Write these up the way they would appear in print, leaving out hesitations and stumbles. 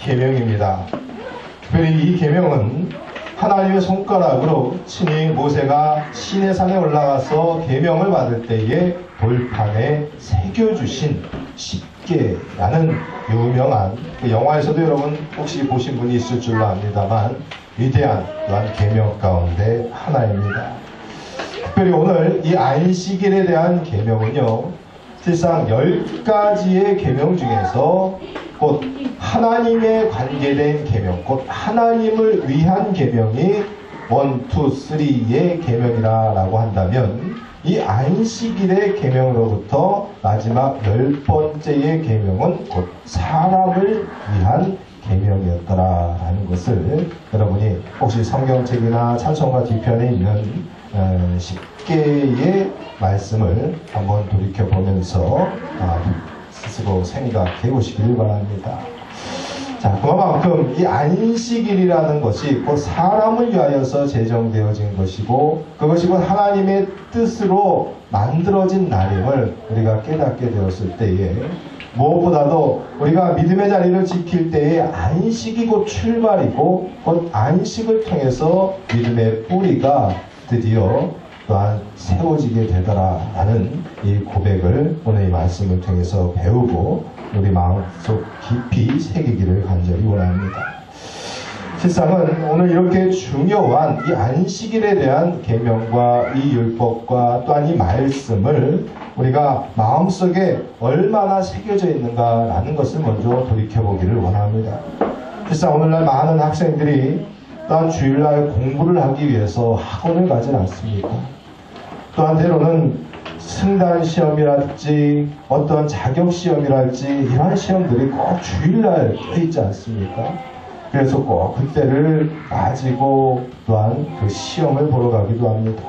계명입니다. 특별히 이 계명은 하나님의 손가락으로 친히 모세가 시내산에 올라가서 계명을 받을 때에 돌판에 새겨주신 10계라는 유명한 그 영화에서도 여러분 혹시 보신 분이 있을 줄로 압니다만 위대한 또한 계명 가운데 하나입니다. 특별히 오늘 이 안식일에 대한 계명은요, 실상 10가지의 계명 중에서 곧 하나님에 관계된 계명, 곧 하나님을 위한 계명이 1, 2, 3의 계명이라고 한다면 이 안식일의 계명으로부터 마지막 10번째의 계명은 곧 사람을 위한 계명이었더라라는 것을 여러분이 혹시 성경책이나 찬송가 뒤편에 있는 10개의 말씀을 한번 돌이켜보면서 스스로 생각해 보시길 바랍니다. 자, 그만큼 이 안식일이라는 것이 곧 사람을 위하여서 제정되어진 것이고 그것이 곧 하나님의 뜻으로 만들어진 날임을 우리가 깨닫게 되었을 때에 무엇보다도 우리가 믿음의 자리를 지킬 때에 안식이 곧 출발이고 곧 안식을 통해서 믿음의 뿌리가 드디어 또한 세워지게 되더라라는 이 고백을 오늘 이 말씀을 통해서 배우고 우리 마음속 깊이 새기기를 간절히 원합니다. 실상은 오늘 이렇게 중요한 이 안식일에 대한 계명과 이 율법과 또한 이 말씀을 우리가 마음속에 얼마나 새겨져 있는가라는 것을 먼저 돌이켜보기를 원합니다. 실상 오늘날 많은 학생들이 또한 주일날 공부를 하기 위해서 학원을 가진 않습니까? 또한 때로는 승단시험이랄지 어떤 자격시험이랄지 이러한 시험들이 꼭 주일날 껴있지 않습니까? 그래서 꼭 그때를 가지고 또한 그 시험을 보러 가기도 합니다.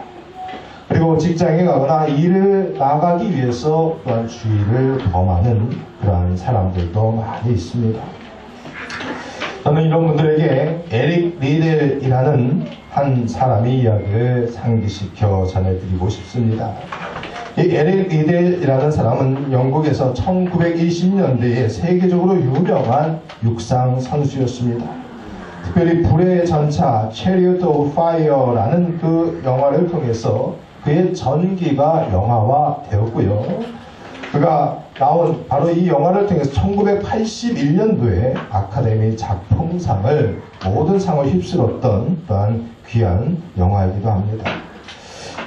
그리고 직장에 가거나 일을 나가기 위해서 또한 주일을 범하는 그러한 사람들도 많이 있습니다. 저는 이런 분들에게 에릭 리델이라는 한 사람의 이야기를 상기시켜 전해드리고 싶습니다. 이 에릭 리델이라는 사람은 영국에서 1920년대에 세계적으로 유명한 육상 선수였습니다. 특별히 불의 전차 Chariot of Fire라는 그 영화를 통해서 그의 전기가 영화화 되었고요. 그가 나온 바로 이 영화를 통해서 1981년도에 아카데미 작품상을 모든 상을 휩쓸었던 또한 귀한 영화이기도 합니다.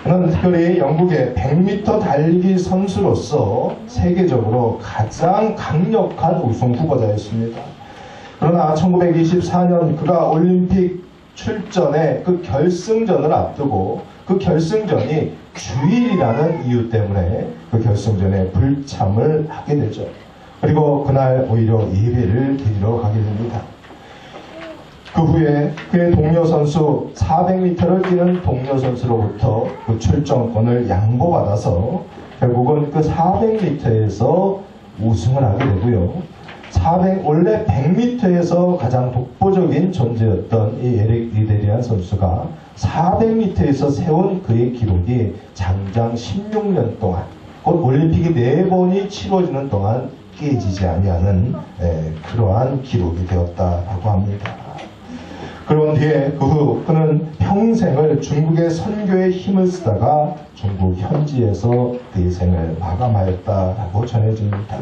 그는 특별히 영국의 100m 달리기 선수로서 세계적으로 가장 강력한 우승 후보자였습니다. 그러나 1924년 그가 올림픽 출전의 그 결승전을 앞두고 그 결승전이 주일이라는 이유 때문에 그 결승전에 불참을 하게 되죠. 그리고 그날 오히려 예배를 드리러 가게 됩니다. 그 후에 그의 동료 선수 400m를 뛰는 동료 선수로부터 그 출전권을 양보받아서 결국은 그 400m에서 우승을 하게 되고요. 원래 100m에서 가장 독보적인 존재였던 이 에릭 리델이라는 선수가 400m에서 세운 그의 기록이 장장 16년 동안 곧 올림픽이 4번이 치러지는 동안 깨지지 아니하는 그러한 기록이 되었다라고 합니다. 그런 뒤에 그 후 그는 평생을 중국의 선교에 힘을 쓰다가 중국 현지에서 그의 생을 마감하였다라고 전해집니다.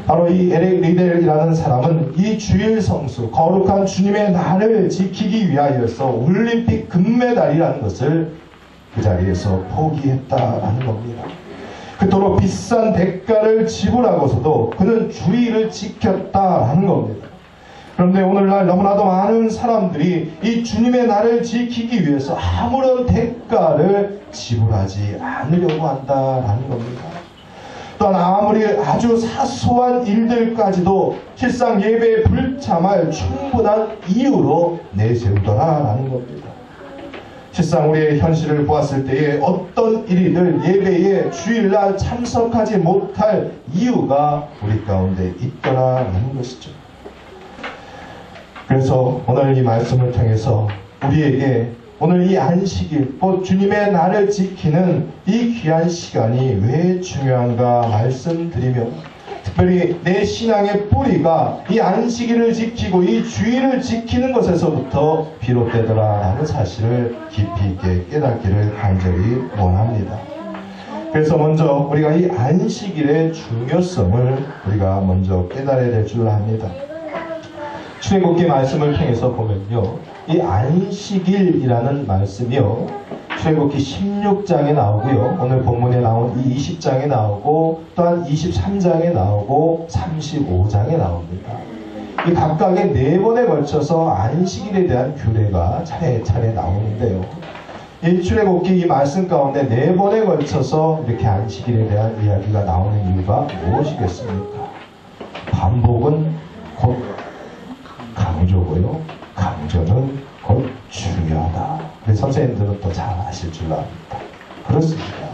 바로 이 에릭 리델이라는 사람은 이 주일 성수, 거룩한 주님의 날을 지키기 위하여서 올림픽 금메달이라는 것을 그 자리에서 포기했다라는 겁니다. 그토록 비싼 대가를 지불하고서도 그는 주일을 지켰다라는 겁니다. 그런데 오늘날 너무나도 많은 사람들이 이 주님의 날을 지키기 위해서 아무런 대가를 지불하지 않으려고 한다라는 겁니다. 또한 아무리 아주 사소한 일들까지도 실상 예배에 불참할 충분한 이유로 내세우더라라는 겁니다. 실상 우리의 현실을 보았을 때에 어떤 일이든 예배에 주일날 참석하지 못할 이유가 우리 가운데 있더라라는 것이죠. 그래서 오늘 이 말씀을 통해서 우리에게 오늘 이 안식일, 곧 주님의 날을 지키는 이 귀한 시간이 왜 중요한가 말씀드리며 특별히 내 신앙의 뿌리가 이 안식일을 지키고 이 주일을 지키는 것에서부터 비롯되더라라는 사실을 깊이 있게 깨닫기를 간절히 원합니다. 그래서 먼저 우리가 이 안식일의 중요성을 우리가 먼저 깨달아야 될 줄 압니다. 출애굽기 말씀을 통해서 보면요, 이 안식일이라는 말씀이요, 출애굽기 16장에 나오고요, 오늘 본문에 나온 이 20장에 나오고, 또한 23장에 나오고 35장에 나옵니다. 이 각각의 4번에 걸쳐서 안식일에 대한 규례가 차례차례 나오는데요, 이 출애굽기 이 말씀 가운데 4번에 걸쳐서 이렇게 안식일에 대한 이야기가 나오는 이유가 무엇이겠습니까? 반복은 곧 강조고요, 강조는 곧 중요하다. 우리 선생님들은 또 잘 아실 줄 압니다. 그렇습니다.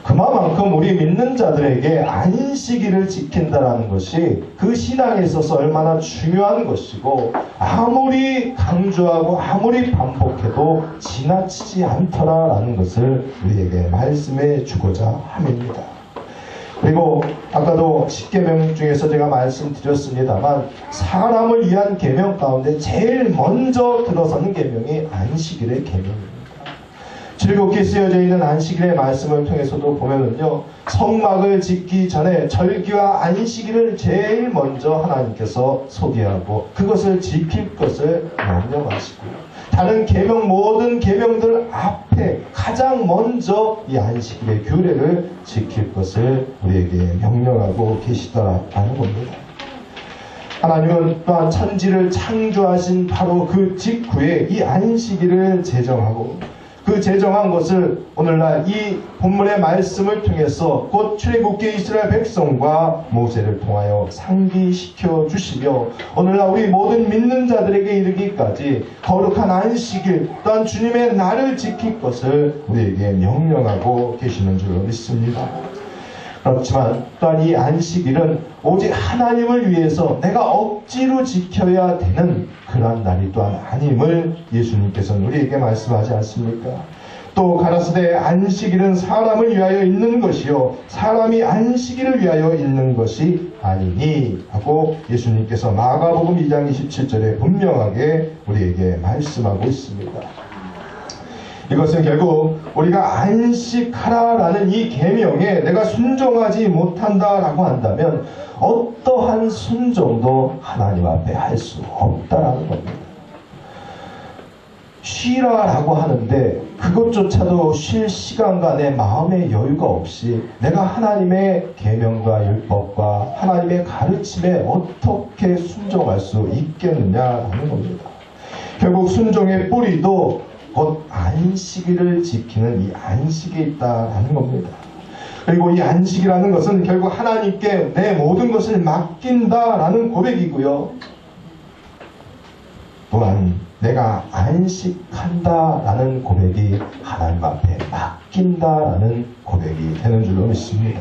그만큼 우리 믿는 자들에게 안식일을 지킨다라는 것이 그 신앙에 있어서 얼마나 중요한 것이고, 아무리 강조하고 아무리 반복해도 지나치지 않더라라는 것을 우리에게 말씀해 주고자 함입니다. 그리고 아까도 10계명 중에서 제가 말씀드렸습니다만, 사람을 위한 계명 가운데 제일 먼저 들어서는 계명이 안식일의 계명입니다. 출애굽기에 쓰여져 있는 안식일의 말씀을 통해서도 보면은요, 성막을 짓기 전에 절기와 안식일을 제일 먼저 하나님께서 소개하고 그것을 지킬 것을 명령하시고요, 다른 계명, 모든 계명들 앞에 가장 먼저 이 안식일의 규례를 지킬 것을 우리에게 명령하고 계시다라는 겁니다. 하나님은 또한 천지를 창조하신 바로 그 직후에 이 안식일을 제정하고, 그 제정한 것을 오늘날 이 본문의 말씀을 통해서 곧 출애굽기 이스라엘 백성과 모세를 통하여 상기시켜 주시며, 오늘날 우리 모든 믿는 자들에게 이르기까지 거룩한 안식일 또한 주님의 날을 지킬 것을 우리에게 명령하고 계시는 줄 믿습니다. 그렇지만 또한 이 안식일은 오직 하나님을 위해서 내가 억지로 지켜야 되는 그러한 날이 또한 아님을 예수님께서는 우리에게 말씀하지 않습니까? 또 가라사대 안식일은 사람을 위하여 있는 것이요 사람이 안식일을 위하여 있는 것이 아니니 하고 예수님께서 마가복음 2장 27절에 분명하게 우리에게 말씀하고 있습니다. 이것은 결국 우리가 안식하라라는 이 계명에 내가 순종하지 못한다라고 한다면 어떠한 순종도 하나님 앞에 할 수 없다라는 겁니다. 쉬라라고 하는데 그것조차도 쉴 시간과 내 마음의 여유가 없이 내가 하나님의 계명과 율법과 하나님의 가르침에 어떻게 순종할 수 있겠느냐라는 겁니다. 결국 순종의 뿌리도 곧 안식일을 지키는 이 안식에 있다라는 겁니다. 그리고 이 안식이라는 것은 결국 하나님께 내 모든 것을 맡긴다라는 고백이고요, 또한 내가 안식한다라는 고백이 하나님 앞에 맡긴다라는 고백이 되는 줄로 믿습니다.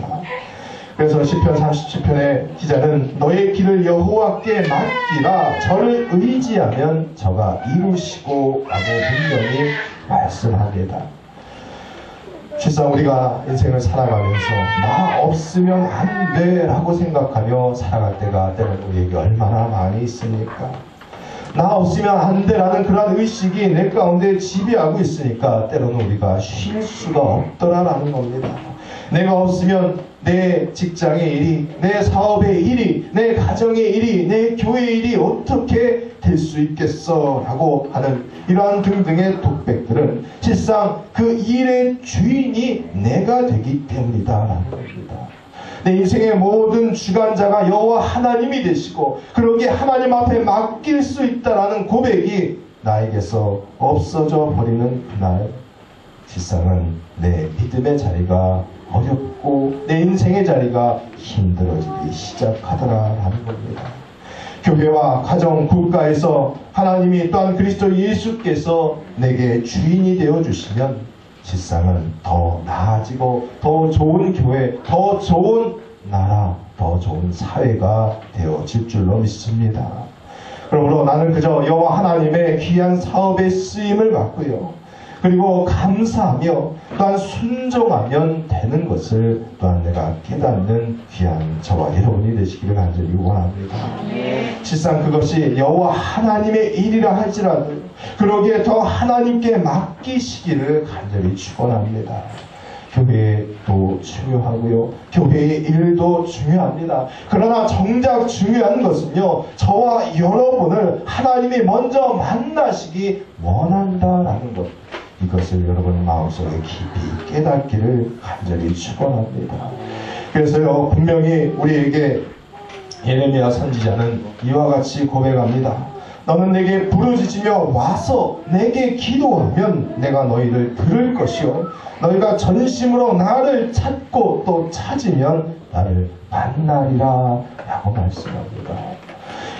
그래서 시편 37편의 기자는 너의 길을 여호와께 맡기라, 저를 의지하면 저가 이루시고 라고 분명히 말씀합니다. 실상 우리가 인생을 살아가면서 나 없으면 안 돼 라고 생각하며 살아갈 때가 때로는 우리에게 얼마나 많이 있습니까? 나 없으면 안 돼라는 그러한 의식이 내 가운데 지배하고 있으니까 때로는 우리가 쉴 수가 없더라라는 겁니다. 내가 없으면 내 직장의 일이, 내 사업의 일이, 내 가정의 일이, 내 교회의 일이 어떻게 될 수 있겠어 라고 하는 이러한 등등의 독백들은 실상 그 일의 주인이 내가 되기 때문이다 라는 겁니다. 내 인생의 모든 주관자가 여호와 하나님이 되시고 그러기에 하나님 앞에 맡길 수 있다라는 고백이 나에게서 없어져 버리는 그날, 실상은 내 믿음의 자리가 어렵고 내 인생의 자리가 힘들어지기 시작하더라라는 겁니다. 교회와 가정, 국가에서 하나님이 또한 그리스도 예수께서 내게 주인이 되어주시면 실상은 더 나아지고 더 좋은 교회, 더 좋은 나라, 더 좋은 사회가 되어질 줄로 믿습니다. 그러므로 나는 그저 여호와 하나님의 귀한 사업에 쓰임을 받고요, 그리고 감사하며 또한 순종하면 되는 것을 또한 내가 깨닫는 귀한 저와 여러분이 되시기를 간절히 원합니다. 실상 그것이 여호와 하나님의 일이라 할지라도 그러기에 더 하나님께 맡기시기를 간절히 축원합니다. 교회도 중요하고요. 교회의 일도 중요합니다. 그러나 정작 중요한 것은요. 저와 여러분을 하나님이 먼저 만나시기 원한다라는 것. 이것을 여러분 마음속에 깊이 깨닫기를 간절히 축원합니다. 그래서요. 분명히 우리에게 예레미야 선지자는 이와 같이 고백합니다. 너는 내게 부르짖으며 와서 내게 기도하면 내가 너희를 들을 것이요 너희가 전심으로 나를 찾고 또 찾으면 나를 만나리라 라고 말씀합니다.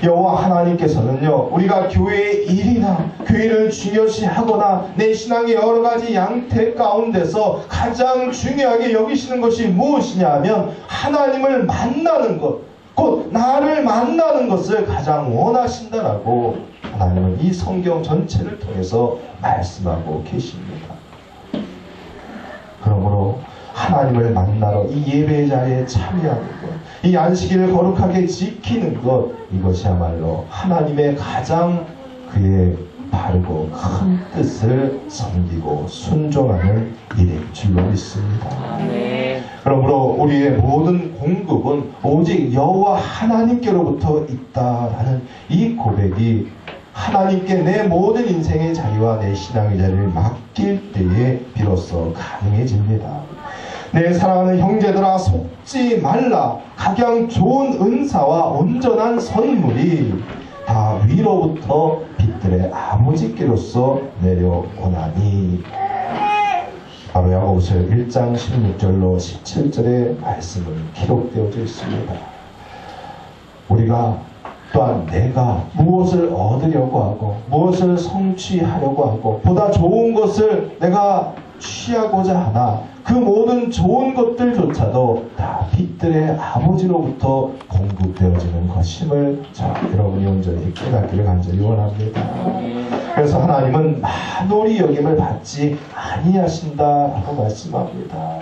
여호와 하나님께서는요 우리가 교회의 일이나 교회를 중요시하거나 내 신앙의 여러 가지 양태 가운데서 가장 중요하게 여기시는 것이 무엇이냐 하면 하나님을 만나는 것, 곧 나를 만나는 것을 가장 원하신다라고 하나님은 이 성경 전체를 통해서 말씀하고 계십니다. 그러므로 하나님을 만나러 이 예배 자리에 참여하는 것, 이 안식일을 거룩하게 지키는 것, 이것이야말로 하나님의 가장 그의 바르고 큰 뜻을 섬기고 순종하는 일인 줄로 믿습니다. 그러므로 우리의 모든 공급은 오직 여호와 하나님께로부터 있다라는 이 고백이 하나님께 내 모든 인생의 자리와 내 신앙의 자리를 맡길 때에 비로소 가능해집니다. 내 사랑하는 형제들아 속지 말라. 각양 좋은 은사와 온전한 선물이 다 위로부터 빛들의 아버지께로서 내려오나니. 바로 야고보서 1장 16절로 17절의 말씀은 기록되어져 있습니다. 우리가 또한 내가 무엇을 얻으려고 하고 무엇을 성취하려고 하고 보다 좋은 것을 내가 취하고자 하나 그 모든 좋은 것들조차도 다 빛들의 아버지로부터 공급되어지는 것임을 여러분이 온전히 깨닫기를 간절히 원합니다. 그래서 하나님은 만홀히 여김을 받지 아니하신다라고 말씀합니다.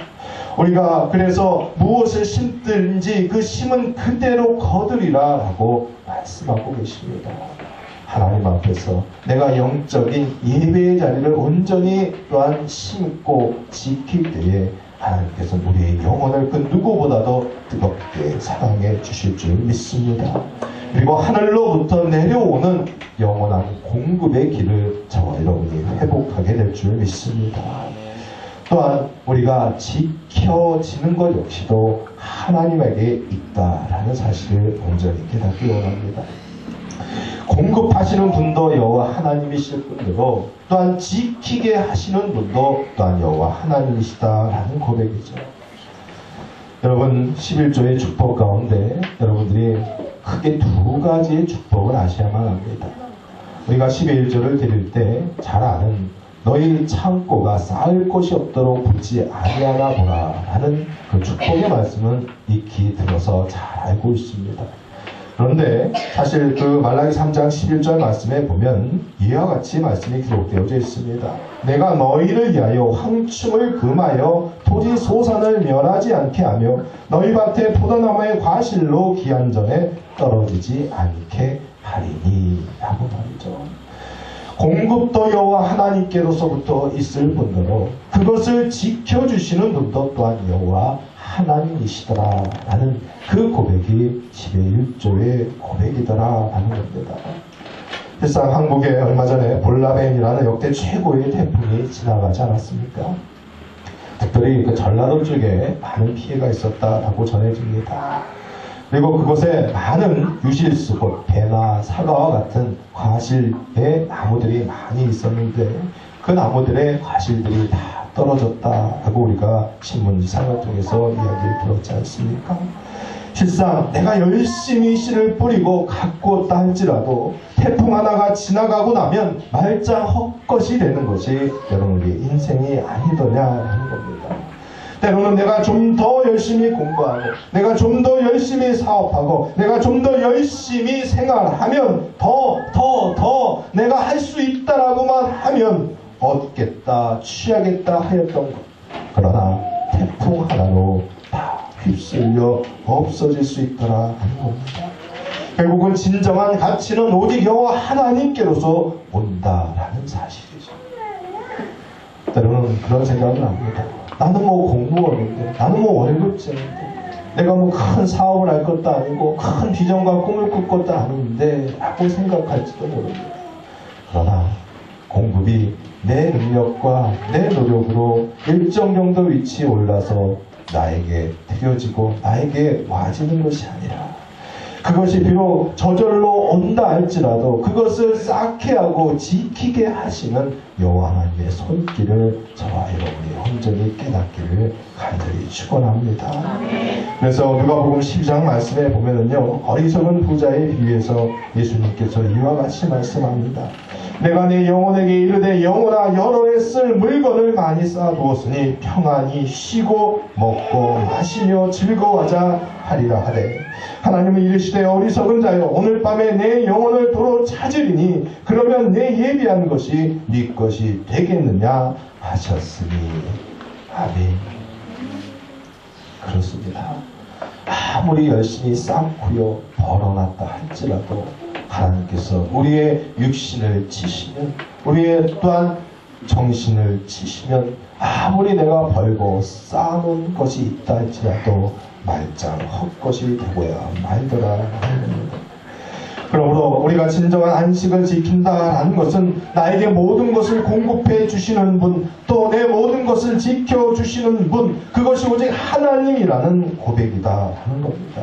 우리가 그래서 무엇을 심든지 그 심은 그대로 거두리라 라고 말씀하고 계십니다. 하나님 앞에서 내가 영적인 예배의 자리를 온전히 또한 심고 지킬 때에 하나님께서는 우리의 영혼을 그 누구보다도 뜨겁게 사랑해 주실 줄 믿습니다. 그리고 하늘로부터 내려오는 영원한 공급의 길을 저와 여러분이 회복하게 될 줄 믿습니다. 또한 우리가 지켜지는 것 역시도 하나님에게 있다라는 사실을 온전히 깨닫기 원합니다. 공급하시는 분도 여호와 하나님이실 뿐더러 또한 지키게 하시는 분도 또한 여호와 하나님이시다라는 고백이죠. 여러분 11조의 축복 가운데 여러분들이 크게 두 가지의 축복을 아셔야만 합니다. 우리가 11조를 드릴 때 잘 아는 너희 창고가 쌓을 곳이 없도록 붙지 아니하나 보라 라는 그 축복의 말씀은 익히 들어서 잘 알고 있습니다. 그런데 사실 그 말라기 3장 11절 말씀에 보면 이와 같이 말씀이 기록되어져 있습니다. 내가 너희를 위하여 황충을 금하여 토지 소산을 멸하지 않게 하며 너희 밭에 포도나무의 과실로 기한전에 떨어지지 않게 하리니 라고 말이죠. 공급도 여호와 하나님께로서부터 있을 뿐더러 그것을 지켜주시는 분도 또한 여호와 하나님이시더라 라는 그 고백이 11조의 고백이더라 라는 겁니다. 실상 한국에 얼마 전에 볼라벤이라는 역대 최고의 태풍이 지나가지 않았습니까? 특별히 그 전라도 쪽에 많은 피해가 있었다라고 전해집니다. 그리고 그곳에 많은 유실수, 배나 사과와 같은 과실의 나무들이 많이 있었는데 그 나무들의 과실들이 다 떨어졌다라고 우리가 신문지상을 통해서 이야기를 들었지 않습니까? 실상 내가 열심히 씨를 뿌리고 가꾸었다 할지라도 태풍 하나가 지나가고 나면 말짱 헛것이 되는 것이 여러분의 인생이 아니더냐라는 겁니다. 때로는 내가 좀 더 열심히 공부하고 내가 좀 더 열심히 사업하고 내가 좀 더 열심히 생활하면 더 내가 할 수 있다라고만 하면 얻겠다, 취하겠다 하였던 것. 그러나 태풍 하나로 다 휩쓸려 없어질 수 있더라 하는 겁니다. 결국은 진정한 가치는 오직 여호와 하나님께로서 온다라는 사실이죠. 때로는 그런 생각을 합니다. 나는 뭐 공무원인데, 나는 뭐 월급쟁인데, 내가 뭐 큰 사업을 할 것도 아니고 큰 비전과 꿈을 꿀 것도 아닌데 라고 생각할지도 모릅니다. 그러나 공급이 내 능력과 내 노력으로 일정 정도 위치에 올라서 나에게 드려지고 나에게 와지는 것이 아니라, 그것이 비록 저절로 온다 할지라도 그것을 쌓게 하고 지키게 하시는 여호와 하나님의 손길을 저와 여러분이 온전히 깨닫기를 간절히 축원합니다. 그래서 누가복음 12장 말씀에 보면은요, 어리석은 부자에 비유해서 예수님께서 이와 같이 말씀합니다. 내가 내 영혼에게 이르되 영혼아, 여러 해 쓸 물건을 많이 쌓아두었으니 평안히 쉬고 먹고 마시며 즐거워하자 하리라 하되, 하나님은 이르시되 어리석은 자여, 오늘 밤에 내 영혼을 도로 찾으리니 그러면 내 예비한 것이 네 것이 되겠느냐 하셨으니. 아멘. 그렇습니다. 아무리 열심히 쌓고요 벌어놨다 할지라도 하나님께서 우리의 육신을 치시면, 우리의 또한 정신을 치시면, 아무리 내가 벌고 쌓아놓은 것이 있다 할지라도 말짱 헛것이 되고야 말더라 하는 겁니다. 그러므로 우리가 진정한 안식을 지킨다라는 것은 나에게 모든 것을 공급해 주시는 분, 또 내 모든 것을 지켜주시는 분, 그것이 오직 하나님이라는 고백이다 하는 겁니다.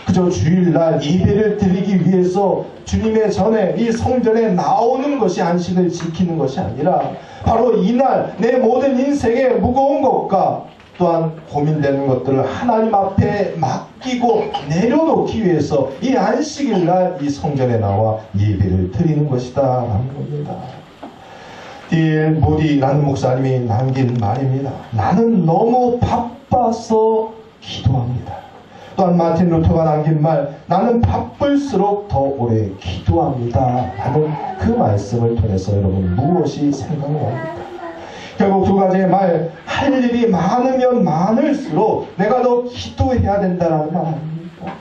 그저 주일날 예배를 드리기 위해서 주님의 전에 이 성전에 나오는 것이 안식을 지키는 것이 아니라, 바로 이날 내 모든 인생의 무거운 것과 또한 고민되는 것들을 하나님 앞에 맡기고 내려놓기 위해서 이 안식일날 이 성전에 나와 예배를 드리는 것이다 라는 겁니다. D.L. 모디라는 목사님이 남긴 말입니다. 나는 너무 바빠서 기도합니다. 또한 마틴 루터가 남긴 말, 나는 바쁠수록 더 오래 기도합니다 하는 그 말씀을 통해서 여러분 무엇이 생각납니까? 결국 두 가지의 말, 할 일이 많으면 많을수록 내가 더 기도해야 된다는 말 아닙니까?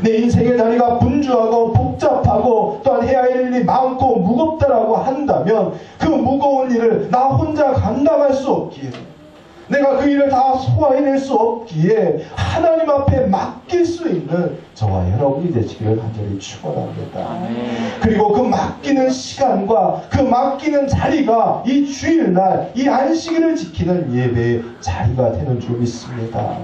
내 인생의 자리가 분주하고 복잡하고 또한 해야 할 일이 많고 무겁다라고 한다면 그 무거운 일을 나 혼자 감당할 수 없기에, 내가 그 일을 다 소화해낼 수 없기에 하나님 앞에 맡길 수 있는 저와 여러분이 되시기를 간절히 축원합니다. 그리고 그 맡기는 시간과 그 맡기는 자리가 이 주일날 이 안식일을 지키는 예배의 자리가 되는 줄 믿습니다.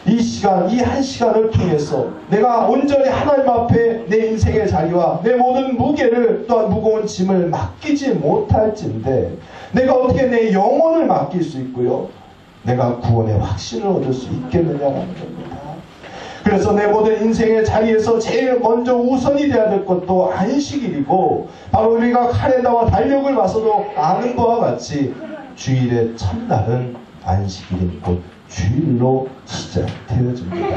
이 시간, 이 한 시간을 통해서 내가 온전히 하나님 앞에 내 인생의 자리와 내 모든 무게를, 또한 무거운 짐을 맡기지 못할진데 내가 어떻게 내 영혼을 맡길 수 있고요, 내가 구원의 확신을 얻을 수 있겠느냐라는 겁니다. 그래서 내 모든 인생의 자리에서 제일 먼저 우선이 되어야 될 것도 안식일이고, 바로 우리가 칼렌더와 달력을 봐서도 아는 바와 같이 주일의 첫날은 안식일인 곧 주일로 시작되어집니다.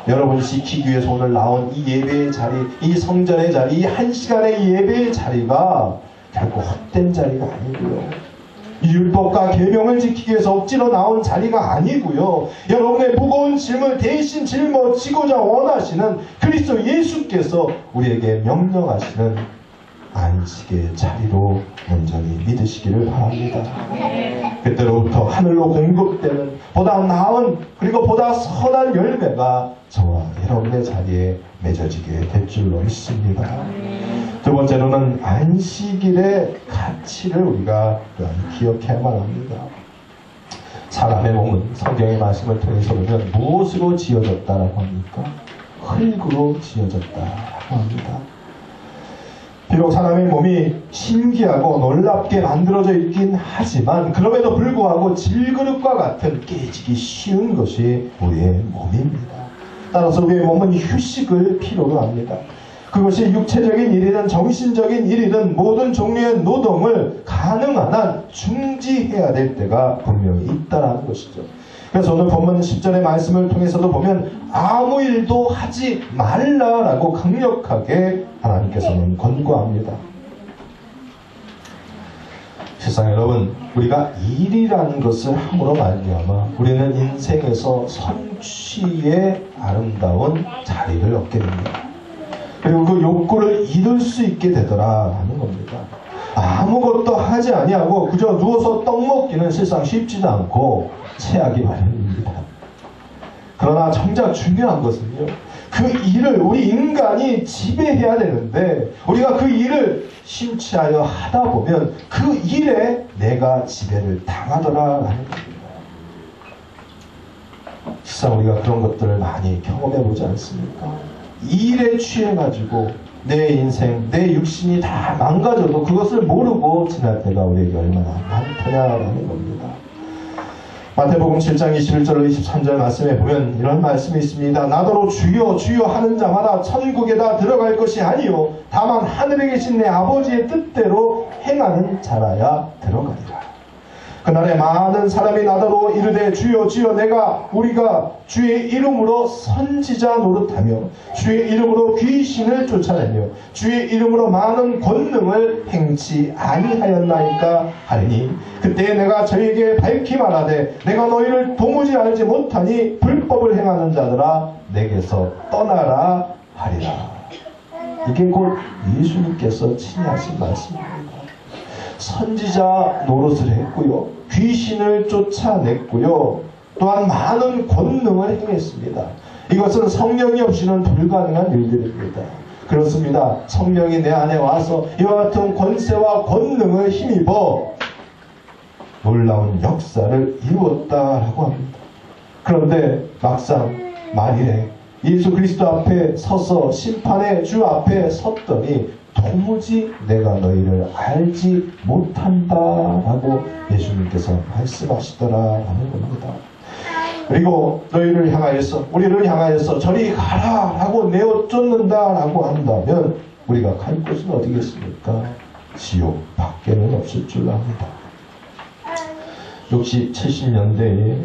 여러분 지키기 위해서 오늘 나온 이 예배의 자리, 이 성전의 자리, 이 한 시간의 예배의 자리가 결코 헛된 자리가 아니고요, 율법과 계명을 지키기 위해서 억지로 나온 자리가 아니고요, 여러분의 무거운 짐을 대신 짊어지고자 원하시는 그리스도 예수께서 우리에게 명령하시는 안식의 자리로 온전히 믿으시기를 바랍니다. 그때로부터 하늘로 공급되는 보다 나은 그리고 보다 선한 열매가 저와 여러분의 자리에 맺어지게 될 줄로 믿습니다. 두 번째로는 안식일의 가치를 우리가 기억해야만 합니다. 사람의 몸은 성경의 말씀을 통해서 보면 무엇으로 지어졌다라고 합니까? 흙으로 지어졌다라고 합니다. 비록 사람의 몸이 신기하고 놀랍게 만들어져 있긴 하지만 그럼에도 불구하고 질그릇과 같은 깨지기 쉬운 것이 우리의 몸입니다. 따라서 우리의 몸은 휴식을 필요로 합니다. 그것이 육체적인 일이든 정신적인 일이든 모든 종류의 노동을 가능한 한 중지해야 될 때가 분명히 있다는 것이죠. 그래서 오늘 본문 10절의 말씀을 통해서도 보면 아무 일도 하지 말라라고 강력하게 하나님께서는 권고합니다. 실상 여러분, 우리가 일이라는 것을 함으로 말미암아 우리는 인생에서 성취의 아름다운 자리를 얻게 됩니다. 그리고 그 욕구를 이룰 수 있게 되더라라는 겁니다. 아무것도 하지 아니하고 그저 누워서 떡 먹기는 실상 쉽지도 않고 체하기 마련입니다. 그러나 정작 중요한 것은요, 그 일을 우리 인간이 지배해야 되는데 우리가 그 일을 심취하여 하다 보면 그 일에 내가 지배를 당하더라라는 겁니다. 실상 우리가 그런 것들을 많이 경험해보지 않습니까? 일에 취해가지고 내 인생, 내 육신이 다 망가져도 그것을 모르고 지날 때가 우리에게 얼마나 많더냐라는 겁니다. 마태복음 7장 21절로 23절 말씀에 보면 이런 말씀이 있습니다. 나더러 주여 주여 하는 자마다 천국에다 들어갈 것이 아니요 다만 하늘에 계신 내 아버지의 뜻대로 행하는 자라야 들어가리라. 그날에 많은 사람이 나더러 이르되 주여 주여 우리가 주의 이름으로 선지자 노릇하며 주의 이름으로 귀신을 쫓아내며 주의 이름으로 많은 권능을 행치 아니하였나이까 하리니 그때 내가 저에게 밝히 말하되 내가 너희를 도무지 알지 못하니 불법을 행하는 자들아 내게서 떠나라 하리라. 이게 곧 예수님께서 친히 하신 말씀입니다. 선지자 노릇을 했고요, 귀신을 쫓아냈고요, 또한 많은 권능을 행했습니다. 이것은 성령이 없이는 불가능한 일들입니다. 그렇습니다. 성령이 내 안에 와서 이와 같은 권세와 권능을 힘입어 놀라운 역사를 이루었다라고 합니다. 그런데 막상 만일에 예수 그리스도 앞에 서서 심판의 주 앞에 섰더니 도무지 내가 너희를 알지 못한다라고 예수님께서 말씀하시더라라는 겁니다. 그리고 너희를 향하여서, 우리를 향하여서 저리 가라라고 내어 쫓는다라고 한다면 우리가 갈 곳은 어디겠습니까? 지옥 밖에는 없을 줄 압니다. 60, 70년대에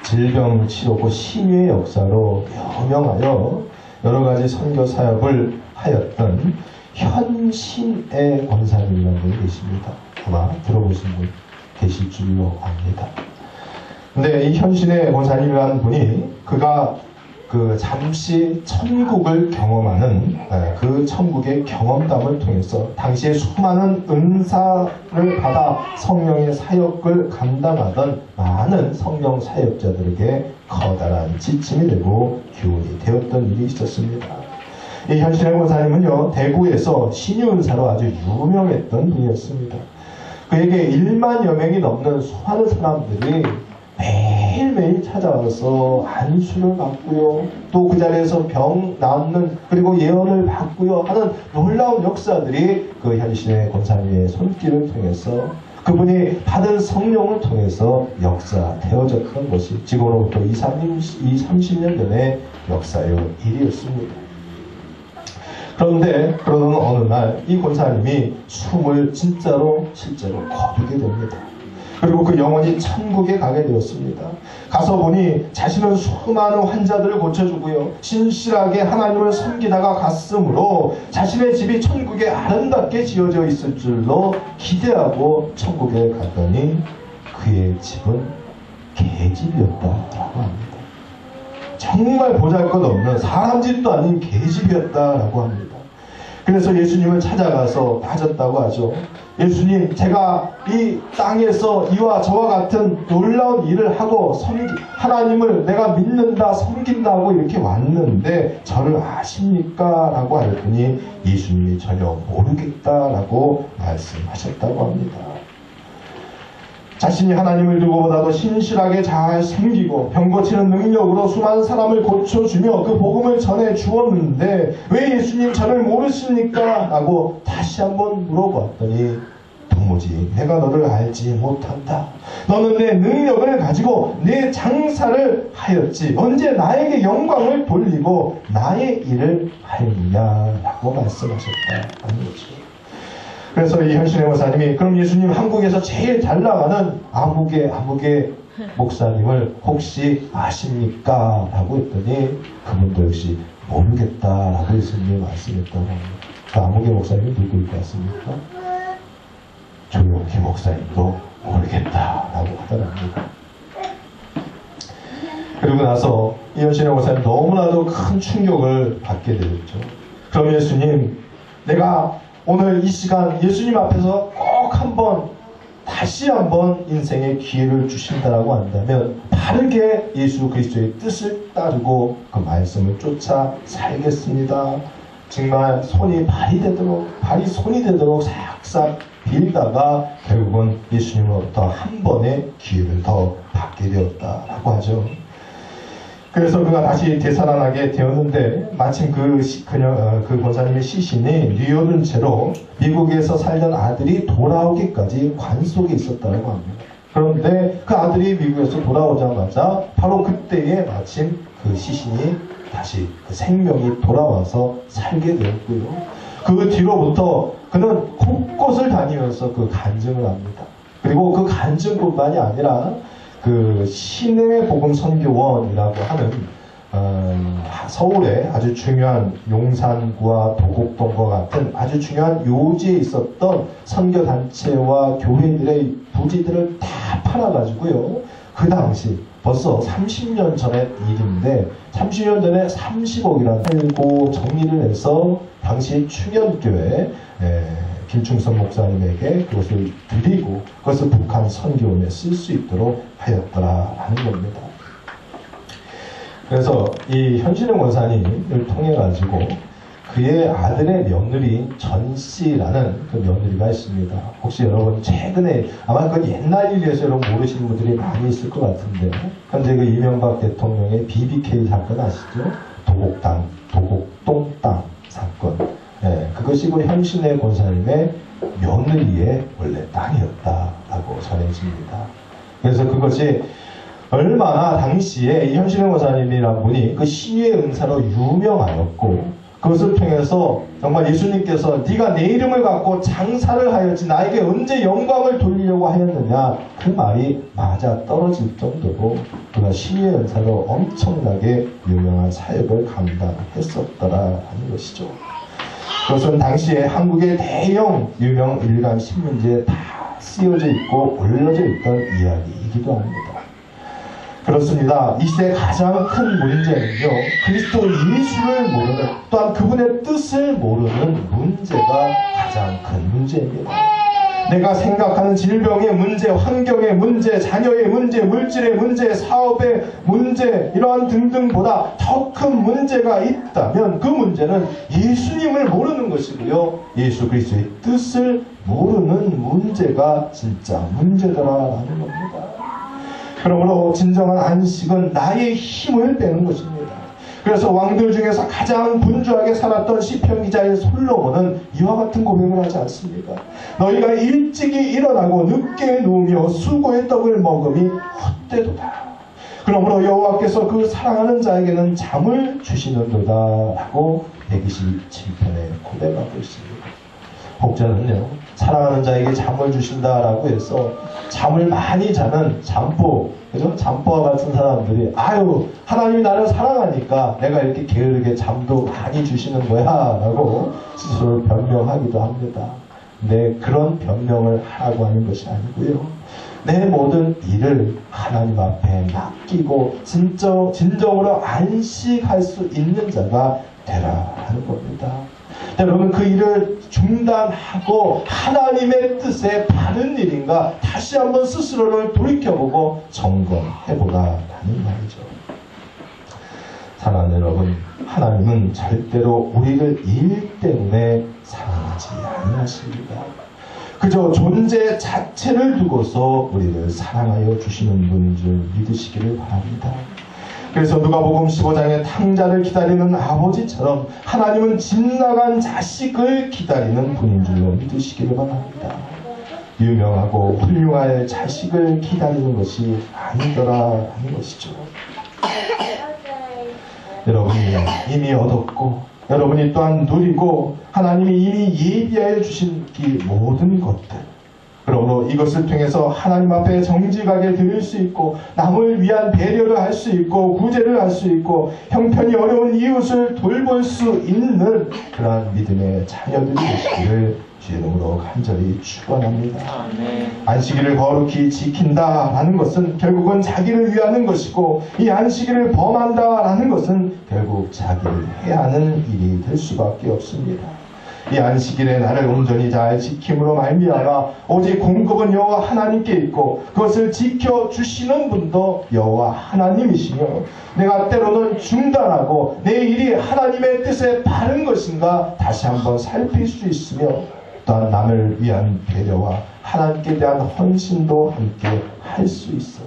질병 치료고 심의의 역사로 유명하여 여러 가지 선교 사역을 하였던 현신의 권사님이라는 분이 계십니다. 아마 들어보신 분 계실 줄로 압니다. 근데 이 현신의 권사님이라는 분이 그가 그 잠시 천국을 경험하는 그 천국의 경험담을 통해서 당시에 수많은 은사를 받아 성령의 사역을 감당하던 많은 성령 사역자들에게 커다란 지침이 되고 교훈이 되었던 일이 있었습니다. 이 현신의 권사님은요, 대구에서 신유은사로 아주 유명했던 분이었습니다. 그에게 1만여 명이 넘는 수많은 사람들이 매일매일 찾아와서 안수를 받고요, 또 그 자리에서 병 낫는, 그리고 예언을 받고요 하는 놀라운 역사들이 그 현신의 권사님의 손길을 통해서, 그분이 받은 성령을 통해서 역사되어졌던 것이 지금으로부터 30년 전의 역사의 일이었습니다. 그런데 그러던 어느 날 이 권사님이 숨을 실제로 거두게 됩니다. 그리고 그 영혼이 천국에 가게 되었습니다. 가서 보니 자신은 수많은 환자들을 고쳐주고요, 신실하게 하나님을 섬기다가 갔으므로 자신의 집이 천국에 아름답게 지어져 있을 줄로 기대하고 천국에 갔더니 그의 집은 개집이었다라고 합니다. 정말 보잘것없는 사람 집도 아닌 개집이었다라고 합니다. 그래서 예수님을 찾아가서 빠졌다고 하죠. 예수님, 제가 이 땅에서 이와 저와 같은 놀라운 일을 하고 하나님을 내가 믿는다, 섬긴다고 이렇게 왔는데 저를 아십니까? 라고 하였더니 예수님이 전혀 모르겠다라고 말씀하셨다고 합니다. 자신이 하나님을 누구보다도 신실하게 잘 섬기고 병 고치는 능력으로 수많은 사람을 고쳐주며 그 복음을 전해 주었는데 왜 예수님 저를 모르십니까? 라고 다시 한번 물어봤더니 도무지 내가 너를 알지 못한다. 너는 내 능력을 가지고 내 장사를 하였지 언제 나에게 영광을 돌리고 나의 일을 하였느냐라고 말씀하셨다는 거죠. 그래서 이 현신의 목사님이 그럼 예수님 한국에서 제일 잘 나가는 아무개 목사님을 혹시 아십니까? 라고 했더니 그분도 역시 모르겠다라고 예수님이 말씀했다고 합니다. 그 아무개 목사님이 누구일 것 같습니까? 조용히 목사님도 모르겠다라고 하더랍니다. 그리고 나서 이현신의 목사님 너무나도 큰 충격을 받게 되었죠. 그럼 예수님, 내가 오늘 이 시간 예수님 앞에서 꼭 한번 다시 한번 인생의 기회를 주신다라고 한다면 바르게 예수 그리스도의 뜻을 따르고 그 말씀을 쫓아 살겠습니다. 정말 발이 손이 되도록 싹싹 빌다가 결국은 예수님으로부터 한 번의 기회를 더 받게 되었다라고 하죠. 그래서 그가 다시 되살아나게 되었는데 마침 그 권사님의 시신이 뉘어둔 채로 미국에서 살던 아들이 돌아오기까지 관 속에 있었다고 합니다. 그런데 그 아들이 미국에서 돌아오자마자 바로 그때에 마침 그 시신이 다시 그 생명이 돌아와서 살게 되었고요. 그 뒤로부터 그는 곳곳을 다니면서 그 간증을 합니다. 그리고 그 간증뿐만이 아니라 그 신의 복음 선교원이라고 하는 서울에 아주 중요한 용산구와 도곡동과 같은 아주 중요한 요지에 있었던 선교단체와 교회들의 부지들을 다 팔아가지고요. 그 당시 벌써 30년 전의 일인데 30년 전에 30억이라는 팔고 정리를 해서 당시 충현교회 김충선 목사님에게 그것을 드리고 그것을 북한 선교원에 쓸 수 있도록 하였더라라는 겁니다. 그래서 이 현신의 권사님을 통해 가지고 그의 아들의 며느리 전씨라는 그 며느리가 있습니다. 혹시 여러분 최근에 아마 그 옛날 일에서 여러분 모르시는 분들이 많이 있을 것 같은데 현재 그 이명박 대통령의 BBK 사건 아시죠? 도곡동 땅 사건. 그것이 그 현신의 권사님의 며느리의 원래 땅이었다라고 전해집니다. 그래서 그것이 얼마나 당시에 이 현신의 권사님이라는 분이 그 신유의 은사로 유명하였고 그것을 통해서 정말 예수님께서 네가 내 이름을 갖고 장사를 하였지 나에게 언제 영광을 돌리려고 하였느냐 그 말이 맞아 떨어질 정도로 그가 신유의 은사로 엄청나게 유명한 사역을 감당했었더라라는 것이죠. 그것은 당시에 한국의 대형 유명 일간 신문지에 다 쓰여져 있고 올려져 있던 이야기이기도 합니다. 그렇습니다. 이 시대의 가장 큰 문제는요, 그리스도 예수를 모르는, 또한 그분의 뜻을 모르는 문제가 가장 큰 문제입니다. 내가 생각하는 질병의 문제, 환경의 문제, 자녀의 문제, 물질의 문제, 사업의 문제, 이러한 등등보다 더 큰 문제가 있다면 그 문제는 예수님을 모르는 것이고요. 예수 그리스도의 뜻을 모르는 문제가 진짜 문제더라라는 겁니다. 그러므로 진정한 안식은 나의 힘을 빼는 것입니다. 그래서 왕들 중에서 가장 분주하게 살았던 시편 기자인 솔로몬은 이와 같은 고백을 하지 않습니까? 너희가 일찍이 일어나고 늦게 누우며 수고의 떡을 먹음이 헛되도다. 그러므로 여호와께서 그 사랑하는 자에게는 잠을 주시는도다 라고 127편에 고백하고 있습니다. 혹자는요, 사랑하는 자에게 잠을 주신다라고 해서 잠을 많이 자는 잠보, 그죠? 잠보와 같은 사람들이 아유 하나님이 나를 사랑하니까 내가 이렇게 게으르게 잠도 많이 주시는 거야 라고 스스로 변명하기도 합니다. 근데 그런 변명을 하라고 하는 것이 아니고요. 내 모든 일을 하나님 앞에 맡기고 진정으로 안식할 수 있는 자가 되라 하는 겁니다. 여러분 그 일을 중단하고 하나님의 뜻에 바른 일인가 다시 한번 스스로를 돌이켜보고 점검해보라 라는 말이죠. 사랑하는 여러분, 하나님은 절대로 우리를 일 때문에 사랑하지 아니하십니다. 그저 존재 자체를 두고서 우리를 사랑하여 주시는 분인 줄 믿으시기를 바랍니다. 그래서 누가복음 15장의 탕자를 기다리는 아버지처럼 하나님은 집 나간 자식을 기다리는 분인 줄로 믿으시기를 바랍니다. 유명하고 훌륭할 자식을 기다리는 것이 아니더라 하는 것이죠. 여러분이 이미 얻었고 여러분이 또한 누리고 하나님이 이미 예비하여 주신 이 모든 것들, 그러므로 이것을 통해서 하나님 앞에 정직하게 드릴 수 있고 남을 위한 배려를 할 수 있고 구제를 할 수 있고 형편이 어려운 이웃을 돌볼 수 있는 그러한 믿음의 자녀들이 되시기를 주의 이름으로 간절히 축원합니다. 아멘. 안식일을 거룩히 지킨다라는 것은 결국은 자기를 위하는 것이고, 이 안식일을 범한다라는 것은 결국 자기를 해하는 일이 될 수밖에 없습니다. 이 안식일에 나를 온전히 잘 지킴으로 말미암아 오직 공급은 여호와 하나님께 있고 그것을 지켜주시는 분도 여호와 하나님이시며, 내가 때로는 중단하고 내 일이 하나님의 뜻에 바른 것인가 다시 한번 살필 수 있으며, 또한 남을 위한 배려와 하나님께 대한 헌신도 함께 할 수 있어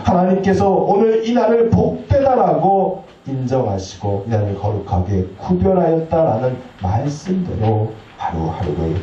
하나님께서 오늘 이 날을 복되다라고 인정하시고 이 날을 거룩하게 구별하였다라는 말씀대로 하루하루를